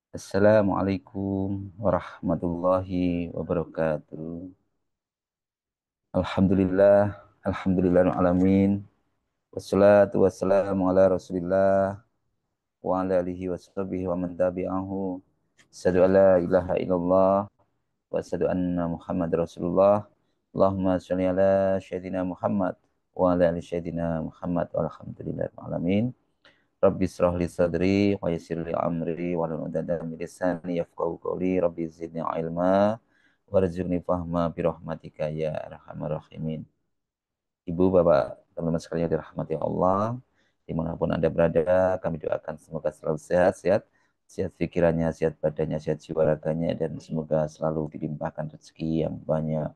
Assalamualaikum warahmatullahi wabarakatuh. Alhamdulillah, alamin. Wassalatu wassalamu ala Rasulillah wa ala alihi wa sahbihi wa man tabi'ahu. Asyhadu an la ilaha illallah wa asyhadu anna Muhammad Rasulullah. Allahumma shalli ala Sayyidina Muhammad wa ala ali Sayyidina Muhammad walhamdulillahi alamin. Rabbi israh li sadri wa yassir li amri wa hlul 'uqdatam min lisani yafqahu qawli. Rabbi zidni ilma warzuqni fahma bi rahmatika ya arhamar rahimin. Ibu, Bapak, teman-teman sekalian dirahmati Allah, dimanapun Anda berada, kami doakan semoga selalu sehat, sehat, sehat pikirannya, sehat badannya, sehat jiwa raganya, dan semoga selalu dilimpahkan rezeki yang banyak,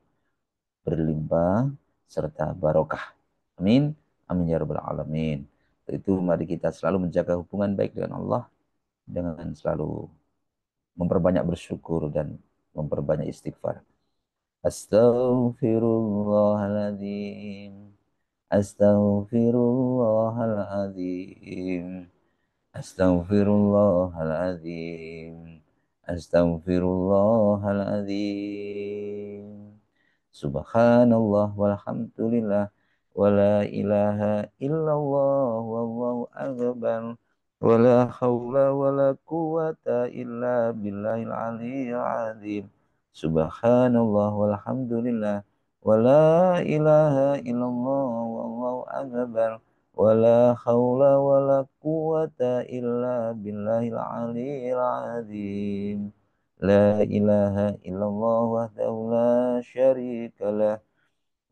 berlimpah, serta barokah. Amin. Amin ya rabbal alamin. Untuk itu mari kita selalu menjaga hubungan baik dengan Allah dengan selalu memperbanyak bersyukur dan memperbanyak istighfar. Astaghfirullahaladzim. Astaghfirullahaladzim. Astaghfirullahaladzim. Astaghfirullahaladzim. Subhanallah walhamdulillah wala ilaha illallah wallahu akbar wala haula wala quwata illa billahil aliyyil azim. Subhanallah walhamdulillah wala ilaha illallah wallahu akbar wala haula wala quwata illa billahil aliyyil azim. La ilaha illallah wahdahu la syarika lah.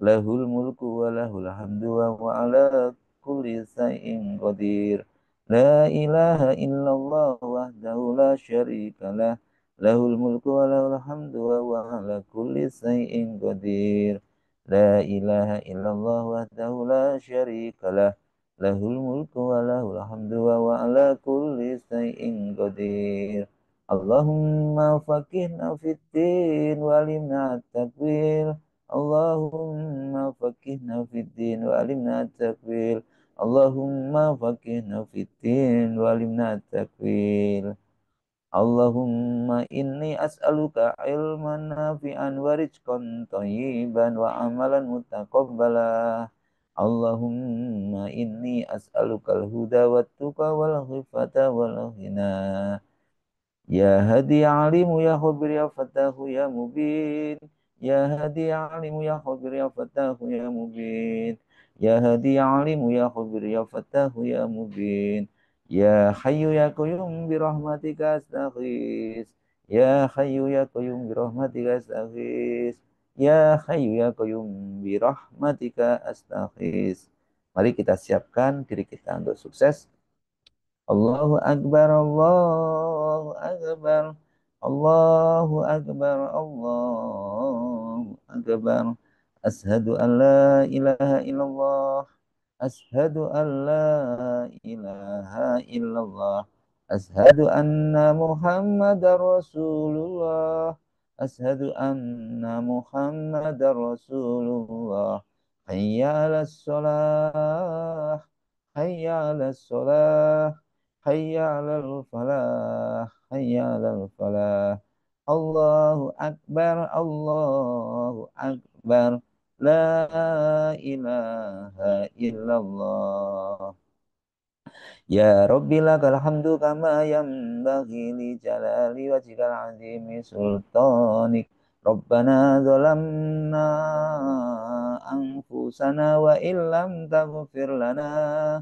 Lahul mulku wa lahul hamdu wa huwa ala kulli syai'in qadir. La ilaha illallah wahdahu la syarika lah. Lahul mulku wa lahul hamdu wa huwa ala kulli syai'in qadir. La ilaha illallah wahdahu la syarika lah. Lahul mulku wa lahul hamdu wa huwa ala kulli syai'in qadir. Allahumma faqihna fiddin walimna at-takwil. Allahumma faqihna fiddin walimna at-takwil. Allahumma faqihna fiddin walimna at-takwil. Allahumma inni as'aluka ilman nafi'an wa rizqan thayyiban wa amalan mutaqabbala. Allahumma inni as'aluka al-huda wat tuqa wal khifata wal ghina. Ya hadi ya alimu ya khabir ya fatahu ya mubin. Ya hadi ya alimu ya khabir ya fatahu ya mubin. Ya hadi ya alimu ya khabir ya fatahu ya mubin. Ya hayyu ya qayyum bi rahmatika astaghis. Ya hayyu ya qayyum bi rahmatika astaghis. Ya hayyu ya qayyum bi rahmatika astaghis. Mari kita siapkan diri kita untuk sukses. Allahu Akbar, Allahu Akbar, Allahu Akbar, Allahu Akbar. Ashadu an la ilaha illallah. Ashadu an la ilaha illallah. Ashadu anna Muhammadar Rasulullah. Ashadu anna Muhammadar Rasulullah. Hayya ala salah. Hayya ala salah. Hayya 'alal falah, hayya 'alal falah. Allahu akbar, Allahu akbar. La ilaha illallah. Ya Rabbi lakal hamdu kama yanbaghi li jalali wajhikal azimi sultanik. Rabbana zalamna anfusana wa illam taghfir lana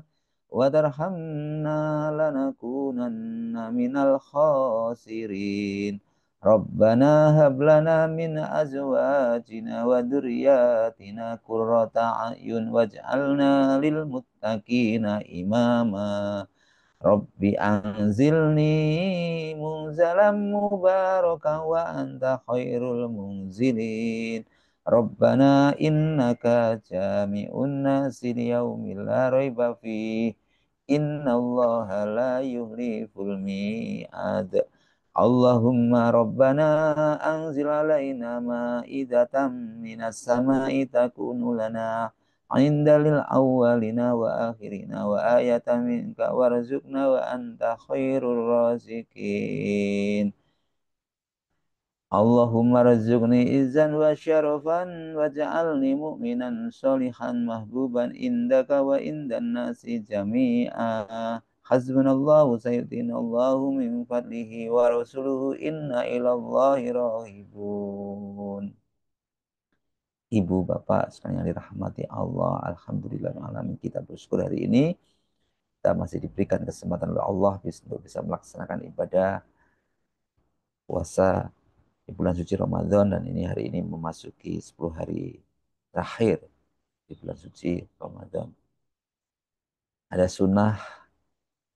wa tarhamna lanakunanna minal khasirin. Rabbana hab lana min azwajina wa dzurriyyatina qurrata a'yun waj'alna lil muttaqina imama. Rabbi anzilni munzalam mubarakan wa anta khairul munzilin. Rabbana innaka jami'un nasi liyaumil la raiba fi. Innallaha la yuhliful mi'ad. Allahumma rabbana anzil alaina ma'idatan minas sama'i takunu lana indalil awwalina wa akhirina wa ayatan minka warzuqna wa anta khairur razikin. Allahumma razzuqni izzan wa syarafan waj'alni mu'minan sholihan mahbuban indaka wa indan nasi jami'a. Hasbunallahu sayyidinallahu min fadlihi wa rasuluhu inna ilallahi rahibun. Ibu bapak sekalian yang dirahmati Allah, alhamdulillah alamin, kita bersyukur hari ini kita masih diberikan kesempatan oleh Allah untuk bisa melaksanakan ibadah puasa di bulan suci Ramadan, dan ini hari ini memasuki 10 hari terakhir di bulan suci Ramadan. Ada sunnah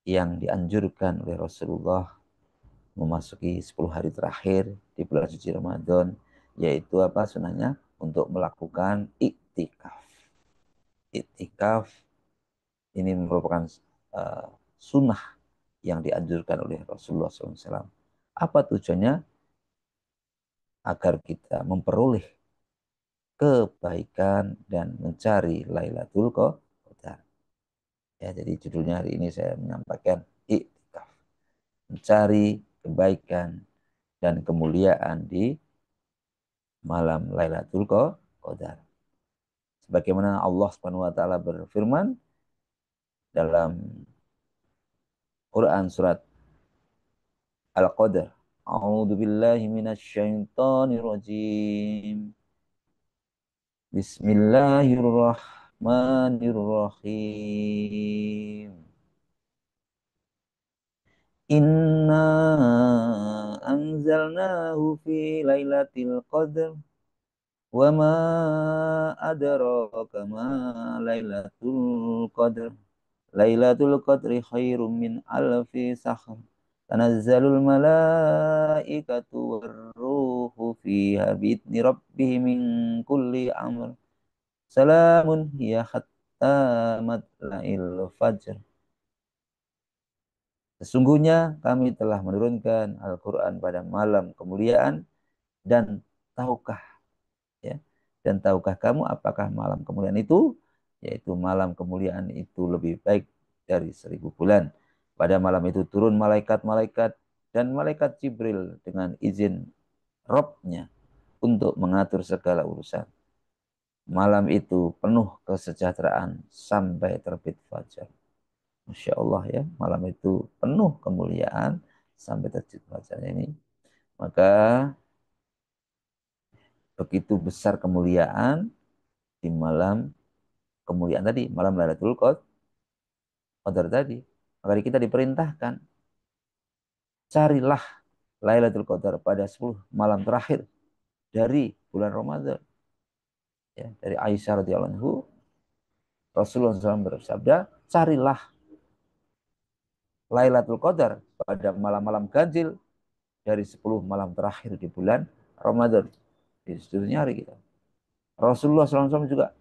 yang dianjurkan oleh Rasulullah memasuki 10 hari terakhir di bulan suci Ramadan, yaitu apa sunnahnya? Untuk melakukan iktikaf. Iktikaf ini merupakan sunnah yang dianjurkan oleh Rasulullah SAW. Apa tujuannya? Agar kita memperoleh kebaikan dan mencari Lailatul Qadar. Ya, jadi judulnya hari ini saya menyampaikan iktikaf, mencari kebaikan dan kemuliaan di malam Lailatul Qadar. Sebagaimana Allah Subhanahu wa taala berfirman dalam Quran surat Al-Qadar, A'udzu billahi minasyaitonir rajim. Bismillahirrahmanirrahim. Inna anzalnahu fi lailatul qadr wa ma adraka ma lailatul qadr. Lailatul qadri khairum min alfi sahr. Tanazzalul malaikatu warruhu fiha bi'idzni rabbihim min kulli amr. Salamun hiya hatta matla'il fajr. Sesungguhnya kami telah menurunkan Al-Quran pada malam kemuliaan, dan tahukah ya dan tahukah kamu apakah malam kemuliaan itu? Yaitu malam kemuliaan itu lebih baik dari 1000 bulan. Pada malam itu turun malaikat-malaikat dan malaikat Jibril dengan izin Robnya untuk mengatur segala urusan. Malam itu penuh kesejahteraan sampai terbit fajar. Masya Allah ya, malam itu penuh kemuliaan sampai terbit fajar ini. Maka begitu besar kemuliaan di malam kemuliaan tadi, malam Lailatul Qadar tadi. Maka kita diperintahkan, carilah Lailatul Qadar pada 10 malam terakhir dari bulan Ramadan. Ya, dari Aisyah radhiyallahu anhu, Rasulullah SAW bersabda, carilah Lailatul Qadar pada malam-malam ganjil dari 10 malam terakhir di bulan Ramadan. Di seterusnya hari kita. Rasulullah SAW juga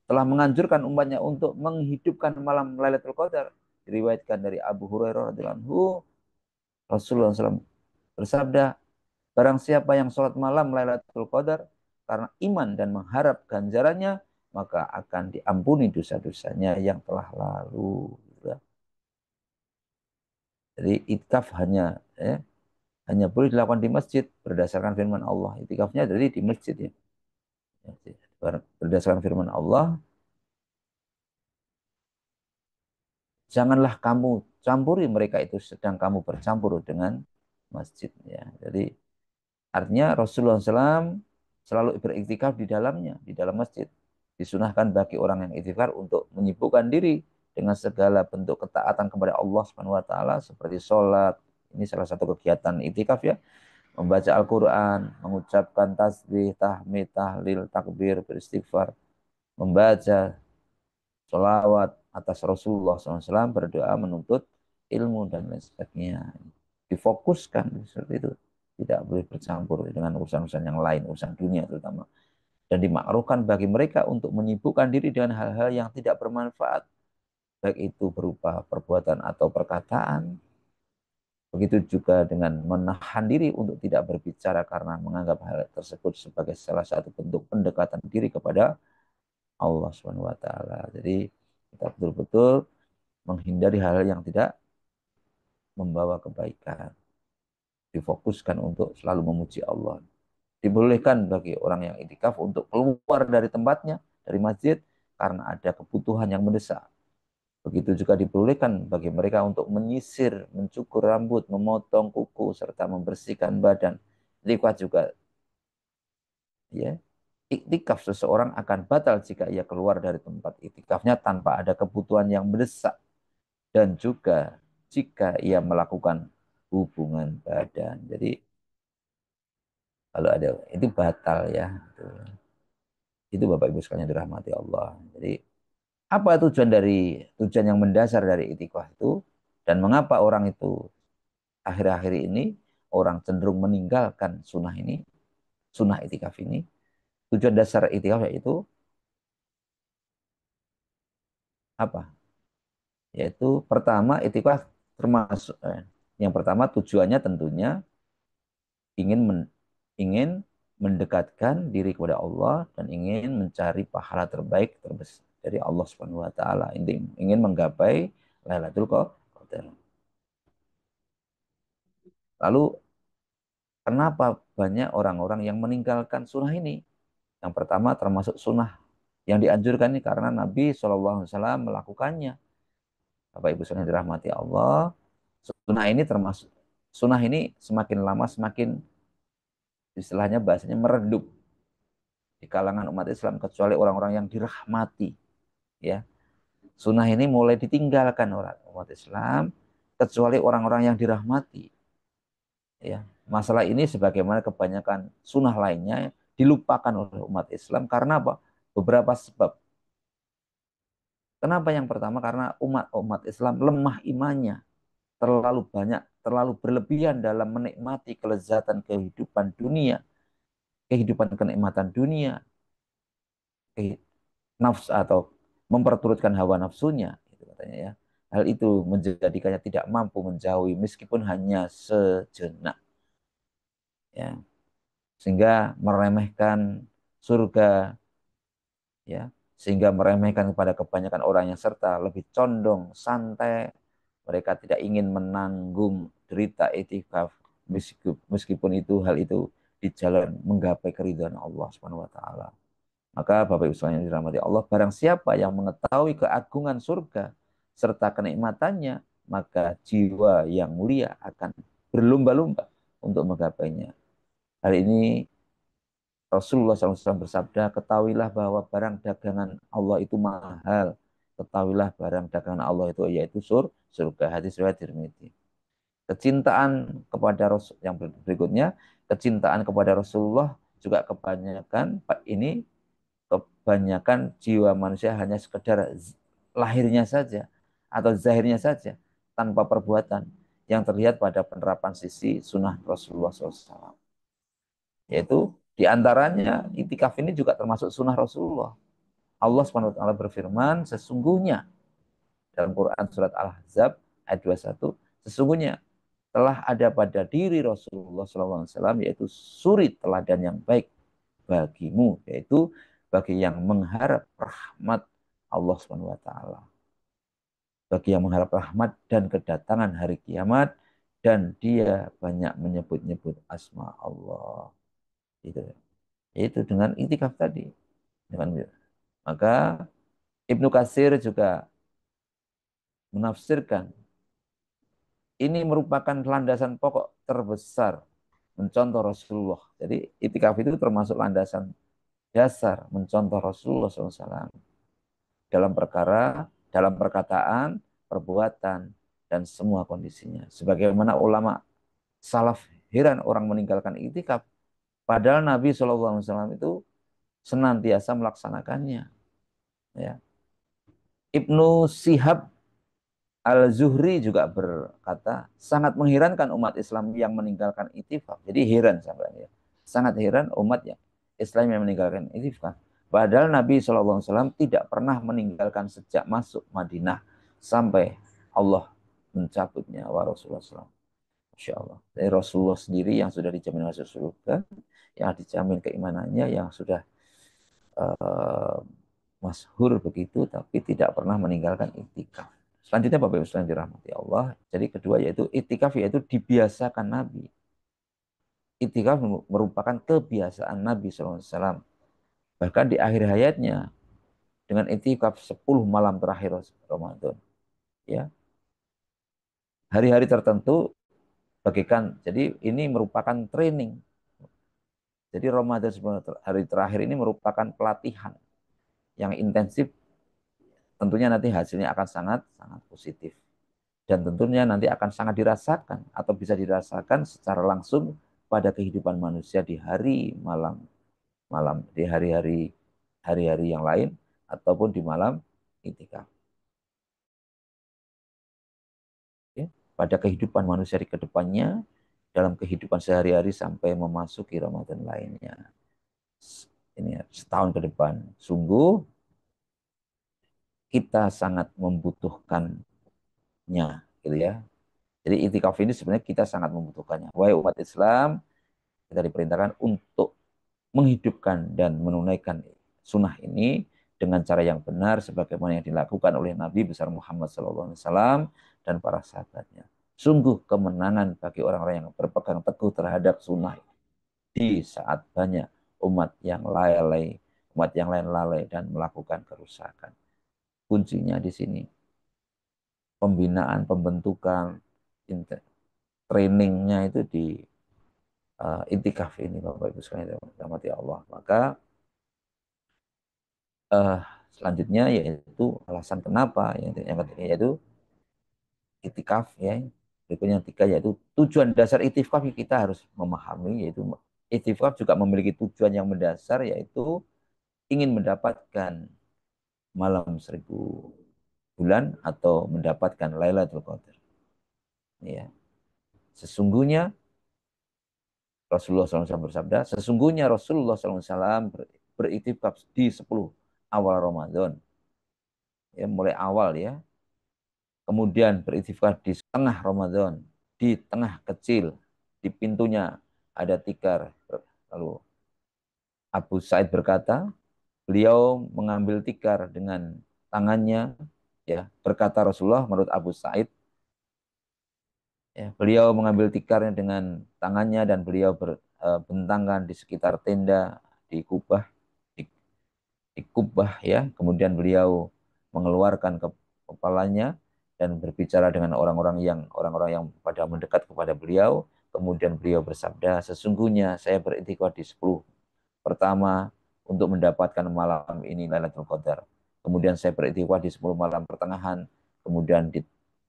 telah menganjurkan umatnya untuk menghidupkan malam Lailatul Qadar. Diriwayatkan dari Abu Hurairah radhiyallahu anhu, Rasulullah SAW bersabda, barang siapa yang sholat malam Lailatul Qadar karena iman dan mengharap ganjarannya, maka akan diampuni dosa-dosanya yang telah lalu. Jadi itikaf hanya boleh dilakukan di masjid berdasarkan firman Allah. Itikafnya jadi di masjid ya. Berdasarkan firman Allah, janganlah kamu campuri mereka itu sedang kamu bercampur dengan masjid ya. Jadi artinya Rasulullah SAW selalu beriktikaf di dalamnya, di dalam masjid. Disunahkan bagi orang yang iktikaf untuk menyibukkan diri dengan segala bentuk ketaatan kepada Allah Subhanahu wa taala seperti sholat. Ini salah satu kegiatan iktikaf ya. Membaca Al-Quran, mengucapkan tasbih, tahmid, tahlil, takbir, beristighfar, membaca sholawat atas Rasulullah SAW, berdoa, menuntut ilmu, dan lain sebagainya. Difokuskan seperti itu. Tidak boleh bercampur dengan urusan-urusan yang lain, urusan dunia terutama. Dan dimakruhkan bagi mereka untuk menyibukkan diri dengan hal-hal yang tidak bermanfaat, baik itu berupa perbuatan atau perkataan. Begitu juga dengan menahan diri untuk tidak berbicara karena menganggap hal tersebut sebagai salah satu bentuk pendekatan diri kepada Allah Subhanahu wa taala. Jadi kita betul-betul menghindari hal yang tidak membawa kebaikan. Difokuskan untuk selalu memuji Allah. Dibolehkan bagi orang yang itikaf untuk keluar dari tempatnya, dari masjid, karena ada kebutuhan yang mendesak. Begitu juga diperbolehkan bagi mereka untuk menyisir, mencukur rambut, memotong kuku, serta membersihkan badan. Itikaf juga, ya. Iktikaf seseorang akan batal jika ia keluar dari tempat iktikafnya tanpa ada kebutuhan yang mendesak. Dan juga jika ia melakukan hubungan badan. Jadi kalau ada, itu batal ya. Itu Bapak Ibu sekalian dirahmati Allah. Jadi apa tujuan yang mendasar dari itikaf itu, dan mengapa orang itu akhir-akhir ini orang cenderung meninggalkan sunnah ini, sunnah itikaf ini. Tujuan dasar itikaf yaitu apa? Yaitu pertama, itikaf termasuk yang pertama tujuannya tentunya ingin ingin mendekatkan diri kepada Allah dan ingin mencari pahala terbaik terbesar dari Allah Subhanahu wa taala. Ingin menggapai Lailatul Qadar. Lalu kenapa banyak orang-orang yang meninggalkan sunnah ini? Yang pertama termasuk sunnah yang dianjurkan ini karena Nabi SAW melakukannya. Bapak Ibu sekalian dirahmati Allah, sunnah ini termasuk sunnah ini semakin lama semakin istilahnya bahasanya meredup di kalangan umat Islam kecuali orang-orang yang dirahmati, ya. Sunnah ini mulai ditinggalkan orang umat Islam kecuali orang-orang yang dirahmati, ya. Masalah ini sebagaimana kebanyakan sunnah lainnya dilupakan oleh umat Islam karena apa? Beberapa sebab. Kenapa? Yang pertama karena umat Islam lemah imannya, terlalu banyak, terlalu berlebihan dalam menikmati kelezatan kehidupan dunia, kehidupan kenikmatan dunia, nafs atau memperturutkan hawa nafsunya, gitu katanya ya. Hal itu menjadikannya tidak mampu menjauhi meskipun hanya sejenak, ya. Sehingga meremehkan surga, ya, sehingga meremehkan kepada kebanyakan orang yang serta lebih condong santai. Mereka tidak ingin menanggung derita itikaf meskipun itu hal itu di jalan menggapai keridhaan Allah Subhanahu wa taala. Maka Bapak Ibu sekalian yang dirahmati Allah, barang siapa yang mengetahui keagungan surga serta kenikmatannya, maka jiwa yang mulia akan berlomba-lomba untuk menggapainya. Hal ini Rasulullah SAW bersabda, ketahuilah bahwa barang dagangan Allah itu mahal. Ketahuilah barang dagangan Allah itu yaitu surga. Hadis riwayat Tirmidzi. Kecintaan kepada Rasul yang berikutnya, kecintaan kepada Rasulullah juga kebanyakan jiwa manusia hanya sekedar lahirnya saja atau zahirnya saja tanpa perbuatan yang terlihat pada penerapan sisi sunnah Rasulullah SAW. Yaitu diantaranya itikaf ini juga termasuk sunnah Rasulullah. Allah SWT berfirman, sesungguhnya dalam Quran surat Al-Ahzab ayat 21, sesungguhnya telah ada pada diri Rasulullah SAW yaitu suri teladan yang baik bagimu, yaitu bagi yang mengharap rahmat Allah Subhanahu wa taala. Bagi yang mengharap rahmat dan kedatangan hari kiamat dan dia banyak menyebut-nyebut asma Allah. Itu dengan itikaf tadi. Maka Ibnu Katsir juga menafsirkan ini merupakan landasan pokok terbesar mencontoh Rasulullah. Jadi itikaf itu termasuk landasan dasar mencontoh Rasulullah SAW dalam perkara, dalam perkataan, perbuatan, dan semua kondisinya. Sebagaimana ulama salaf heran orang meninggalkan itikaf, padahal Nabi SAW itu senantiasa melaksanakannya. Ya. Ibnu Syihab Al-Zuhri juga berkata, sangat mengherankan umat Islam yang meninggalkan itikaf. Jadi heran sampai ya. Sangat heran umat yang Islam yang meninggalkan itikaf. Padahal Nabi SAW tidak pernah meninggalkan sejak masuk Madinah sampai Allah mencabut nyawa Rasulullah SAW. Masya Allah. Dari Rasulullah sendiri yang sudah dijamin masuk surga, yang dijamin keimanannya, yang sudah uh, masyhur begitu, tapi tidak pernah meninggalkan iktikaf. Selanjutnya Bapak Ibu sekalian dirahmati Allah. Jadi kedua yaitu iktikaf, yaitu dibiasakan Nabi. Iktikaf merupakan kebiasaan Nabi SAW. Bahkan di akhir hayatnya dengan iktikaf 10 malam terakhir Ramadan. Ya, hari-hari tertentu bagikan. Jadi ini merupakan training. Jadi Ramadan 10 hari terakhir ini merupakan pelatihan yang intensif. Tentunya nanti hasilnya akan sangat sangat positif. Dan tentunya nanti akan sangat dirasakan atau bisa dirasakan secara langsung pada kehidupan manusia di hari malam malam di hari-hari yang lain ataupun di malam itikaf. Ya, pada kehidupan manusia di kedepannya dalam kehidupan sehari-hari sampai memasuki Ramadan lainnya. Ini setahun ke depan. Sungguh kita sangat membutuhkannya, gitu ya. Jadi itikaf ini sebenarnya kita sangat membutuhkannya. Wahai umat Islam, kita diperintahkan untuk menghidupkan dan menunaikan sunnah ini dengan cara yang benar sebagaimana yang dilakukan oleh Nabi besar Muhammad SAW dan para sahabatnya. Sungguh kemenangan bagi orang-orang yang berpegang teguh terhadap sunnah di saat banyak umat yang lalai, umat yang lain lalai dan melakukan kerusakan. Kuncinya di sini pembinaan, pembentukan, trainingnya itu di intikaf ini Bapak Ibu sekalian dirahmati Allah. Maka uh, selanjutnya yaitu alasan kenapa yang ketiga yaitu itikaf ya. Berikutnya yang ketiga yaitu tujuan dasar itikaf kita harus memahami, yaitu itikaf juga memiliki tujuan yang mendasar, yaitu ingin mendapatkan malam 1000 bulan atau mendapatkan Lailatul Qadar. Ya. Sesungguhnya Rasulullah SAW bersabda, sesungguhnya Rasulullah SAW beriktikaf di 10 awal Ramadan. Ya, mulai awal ya. Kemudian beriktikaf di tengah Ramadan, di tengah kecil, di pintunya ada tikar. Lalu Abu Sa'id berkata, beliau mengambil tikar dengan tangannya, ya, berkata Rasulullah menurut Abu Sa'id, ya, beliau mengambil tikarnya dengan tangannya dan beliau berbentangkan di sekitar tenda di Kubah, di, di Kubah ya. Kemudian beliau mengeluarkan kepalanya dan berbicara dengan orang-orang yang pada mendekat kepada beliau. Kemudian beliau bersabda, sesungguhnya saya beriktikaf di 10 pertama untuk mendapatkan malam ini Lailatul Qadar. Kemudian saya beriktikaf di 10 malam pertengahan, kemudian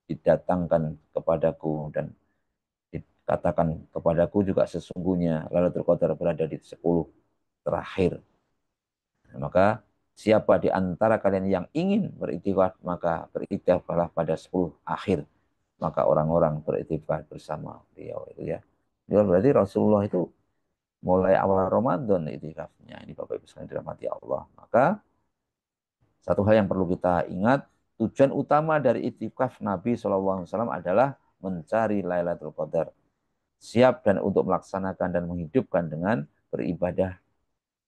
didatangkan kepadaku dan dikatakan kepadaku juga sesungguhnya Lailatul Qadar berada di 10 terakhir. Maka siapa di antara kalian yang ingin beriktikaf, maka beriktikaflah pada 10 akhir. Maka orang-orang beriktikaf bersama beliau itu ya. Jadi berarti Rasulullah itu mulai awal Ramadan iktikafnya. Ini Bapak Ibu sekalian dirahmati Allah. Maka satu hal yang perlu kita ingat, tujuan utama dari iktikaf Nabi SAW adalah mencari Lailatul Qadar. Siap dan untuk melaksanakan dan menghidupkan dengan beribadah.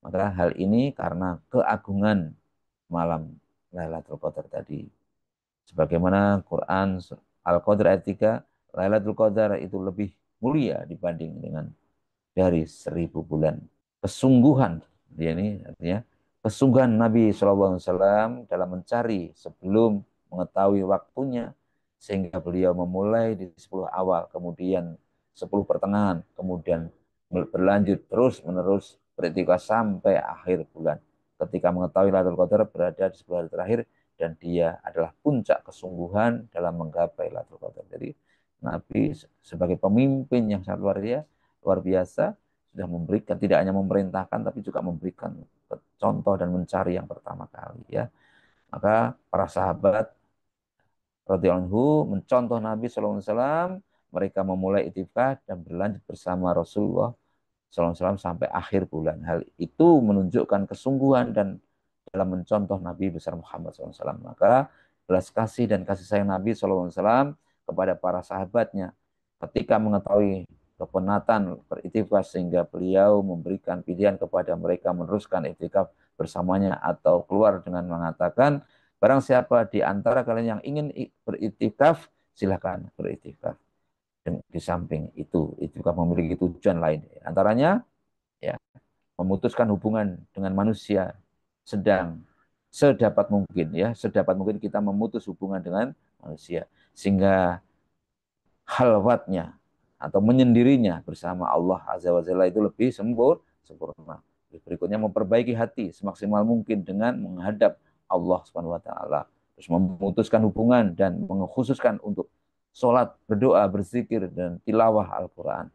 Maka hal ini karena keagungan malam Lailatul Qadar tadi. Sebagaimana Quran Al-Qadr ayat 3, Lailatul Qadar itu lebih mulia dibanding dengan dari 1000 bulan. Kesungguhan, dia ini artinya kesungguhan Nabi SAW dalam mencari sebelum mengetahui waktunya, sehingga beliau memulai di 10 awal, kemudian 10 pertengahan, kemudian berlanjut terus menerus beriktikaf sampai akhir bulan. Ketika mengetahui Lailatul Qadar berada di 10 hari terakhir dan dia adalah puncak kesungguhan dalam menggapai Lailatul Qadar. Jadi Nabi sebagai pemimpin yang sangat luar biasa sudah memberikan, tidak hanya memerintahkan tapi juga memberikan contoh dan mencari yang pertama kali ya. Maka para sahabat radhiyallahu anhu mencontoh Nabi SAW, mereka memulai iktikaf dan berlanjut bersama Rasulullah SAW sampai akhir bulan. Hal itu menunjukkan kesungguhan dan dalam mencontoh Nabi besar Muhammad SAW. Maka belas kasih dan kasih sayang Nabi SAW kepada para sahabatnya ketika mengetahui kepenatan beriktikaf, sehingga beliau memberikan pilihan kepada mereka meneruskan iktikaf bersamanya atau keluar dengan mengatakan barang siapa di antara kalian yang ingin beriktikaf silakan beriktikaf. Di samping itu juga memiliki tujuan lain. Antaranya ya memutuskan hubungan dengan manusia sedang sedapat mungkin ya, sedapat mungkin kita memutus hubungan dengan manusia sehingga halwatnya atau menyendirinya bersama Allah Azza wa Jalla itu lebih sempurna. Berikutnya memperbaiki hati semaksimal mungkin dengan menghadap Allah Subhanahu wa taala. Terus memutuskan hubungan dan mengkhususkan untuk sholat, berdoa, berzikir dan tilawah Al-Qur'an.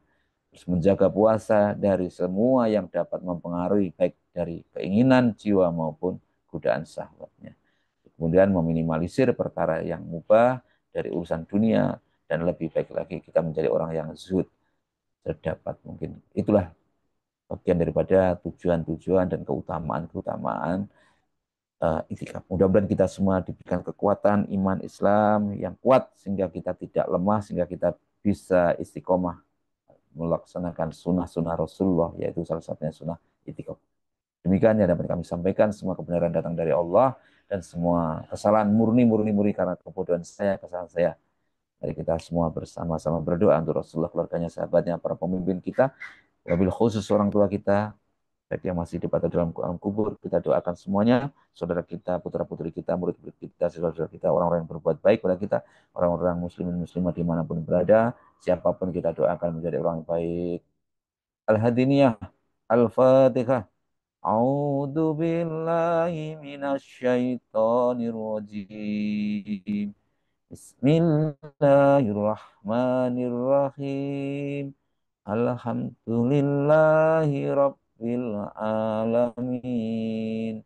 Terus menjaga puasa dari semua yang dapat mempengaruhi baik dari keinginan jiwa maupun godaan syahwatnya. Kemudian meminimalisir perkara yang mubah dari urusan dunia dan lebih baik lagi kita menjadi orang yang zuhud terdapat mungkin. Itulah bagian daripada tujuan-tujuan dan keutamaan-keutamaan itikaf. Mudah-mudahan kita semua diberikan kekuatan iman Islam yang kuat sehingga kita tidak lemah, sehingga kita bisa istiqomah melaksanakan sunnah-sunnah Rasulullah, yaitu salah satunya sunnah itikaf. Demikian yang dapat kami sampaikan, semua kebenaran datang dari Allah, dan semua kesalahan murni karena kebodohan saya, kesalahan saya. Mari kita semua bersama-sama berdoa untuk Rasulullah, keluarganya, sahabatnya, para pemimpin kita, wabil khusus orang tua kita, baik yang masih hidup atau dalam alam kubur, kita doakan semuanya, saudara kita, putra-putri kita, murid-murid kita, saudara-saudara kita, orang-orang yang berbuat baik pada kita, orang-orang muslimin muslimah dimanapun berada, siapapun kita doakan menjadi orang yang baik. Al-Hadiniyah, Al-Fatihah. A'udzu billahi minasyaitonir rajim. Bismillahirrahmanirrahim. Alhamdulillahi rabbil alamin.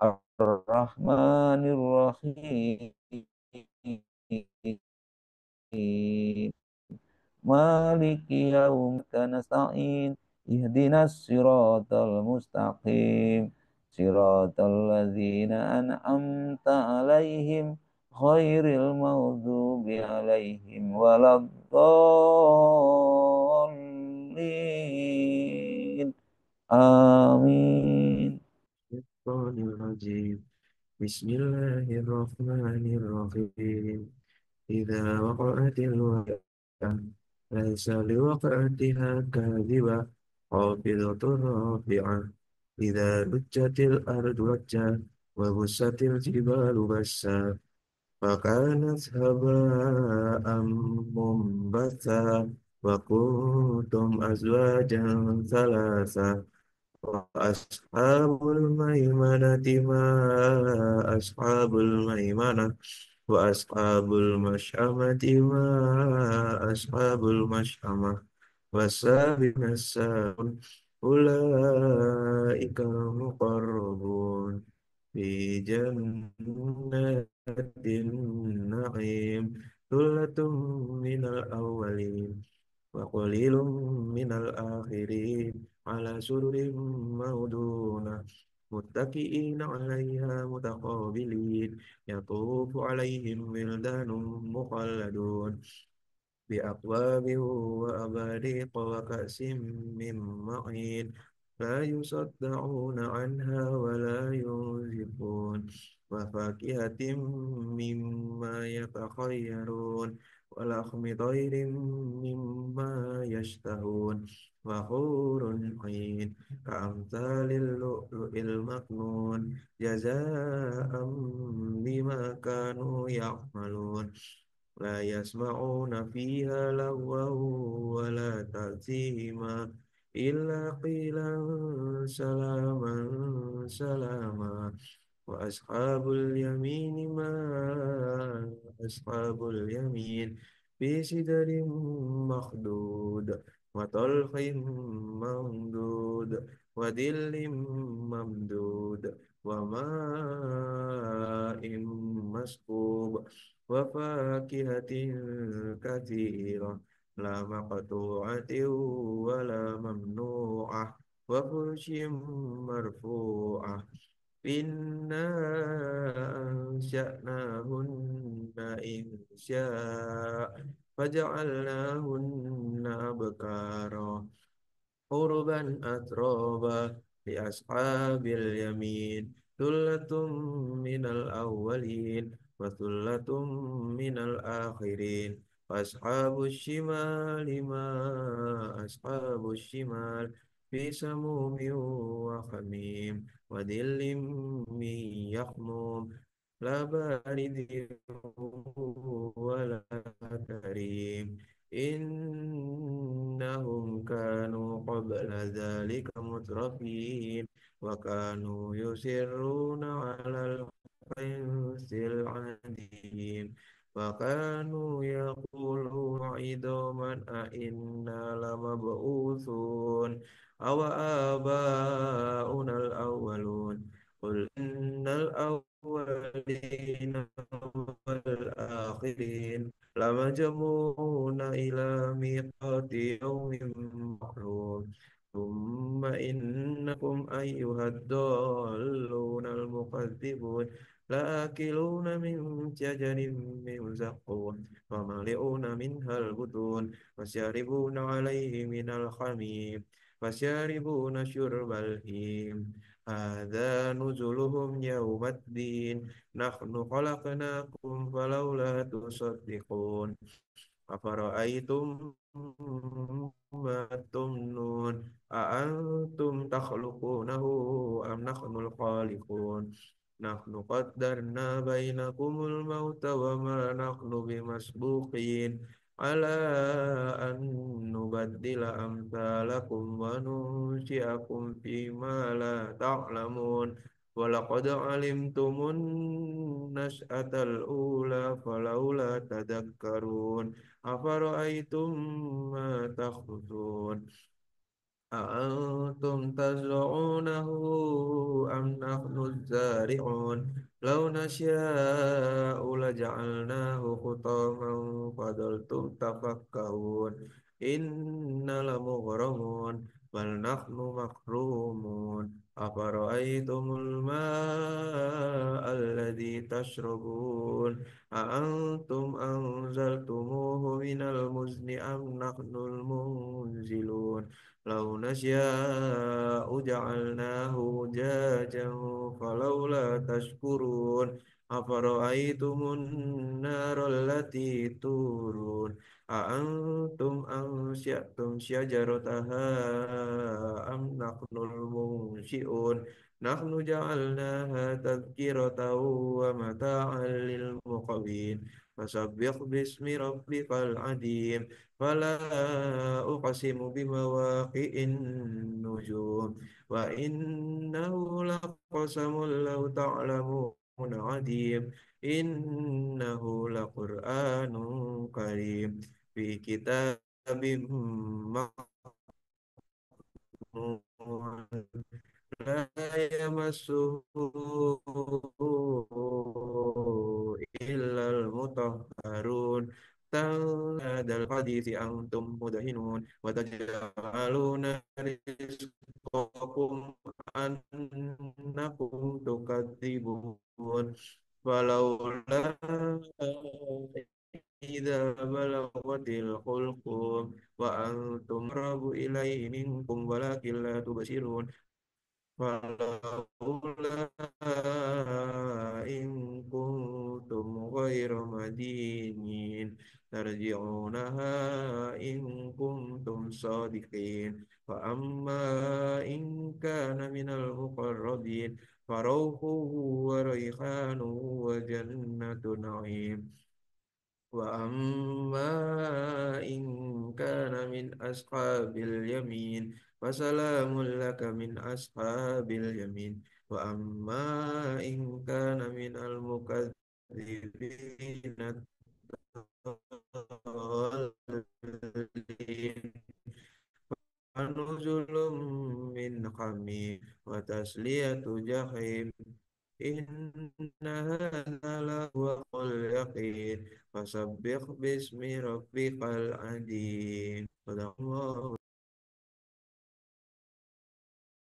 Ar-Rahmanir Rahim. Maliki yaumika nasta'in. Ihdinas siratal mustaqim. Siratal ladzina an'amta alaihim khairil maghdubi alaihim waladdallin. Amin. Bismillahirrahmanirrahim. Bismillahirrahmanirrahim. Idza waqa'atil waqi'ah laisa liwaqa'atiha kadhibah khafidatur rafi'ah. Idza rujjatil ardu rajja wa bussatil jibalu bassa fakanat haba'an mumbatha wa kuntum azwajan thalatha. وأصحاب الميمنة ما أصحاب الميمنة وأصحاب المشأمة ما أصحاب المشأمة والسابقون السابقون أولئك المقربون في جنات النعيم ثلة من الأولين وقليل من الآخرين على سرر موضونة متكئين عليها متقابلين يطوف عليهم ولدان مخلدون بأكواب وأباريق وكأس من معين لا يصدعون عنها ولا ينزفون وفاكهة مما يتخيرون ولحم طير مما يشتهون وحور عين كأمثال اللؤلؤ المكنون جزاء بما كانوا يعملون لا يسمعون فيها لغوا ولا تأثيما إلا قيلا سلاما سلاما وأصحاب اليمين ما أصحاب اليمين في سدر مخدود وطلح ممدود وذل ممدود وماء مسكوب وفاكهة كثيرة لا مقطوعة ولا ممنوعة وفرش مرفوعة إنا أنشأناهن إن شاء فجعلناهن أبكارا عربا أترابا لأصحاب اليمين ثلة من الأولين وثلة من الآخرين وأصحاب الشمال ما أصحاب الشمال في سموم وحميم وظل من يحموم لا بارد ولا كريم إنهم كانوا قبل ذلك مترفين وكانوا يسرون على الحنث العظيم وكانوا يقولون عظاما أئنا لمبعوثون أو آباؤنا الأولون قل إن الأولين والآخرين لمجموعون إلى ميقات يوم معلوم ثم إنكم أيها الضالون المكذبون لآكلون من شجر من زقوم فمالئون منها البطون فشاربون عليه من الحميم فشاربون شرب الهيم هذا نزلهم يوم الدين نحن خلقناكم فلولا تصدقون أفرأيتم ما تمنون أأنتم تخلقونه أم نحن الخالقون نحن قدرنا بينكم الموت وما نحن بمسبوقين على أن نبدل أمثالكم وننشئكم فيما لا تعلمون ولقد علمتم النشأة الأولى فلولا تذكرون أفرأيتم ما تخرجون أأنتم تزرعونه أم نحن الزارعون لو نشاء لجعلناه خطاما فظلتم تفكهون إنا لمغرمون بل نحن محرومون أفرأيتم الماء الذي تشربون أأنتم أنزلتموه من المزن أم نحن المنزلون لو نشاء جعلناه أجاجا فلولا تشكرون أفرأيتم النار التي تورون أأنتم أنشأتم شجرتها أم نحن المنشئون نحن جعلناها تذكرة ومتاعا للمقوين فسبح باسم ربك العظيم فلا أقسم بمواقع النجوم وإنه لقسم لو تعلمون عظيم إنه لقرآن كريم في كتاب مكنون لا يمسه إلا المطهرون هذا الحديث أنتم مدهنون وتجعلون رزقكم أنكم تكذبون فلولا إذا بلغت الحلقوم وأنتم أقرب إليه منكم ولكن لا تبصرون فلولا إن كنتم غير مدينين ترجعونها إن كنتم صادقين فأما إن كان من المقربين فروح وريحان وجنة نعيم وأما إن كان من أصحاب اليمين فسلام لك من أصحاب اليمين وأما إن كان من المكذبين الضالين فنزل من حميم وتسلية جحيم إن هذا لهو اليقين فسبح باسم ربك العظيم صدق الله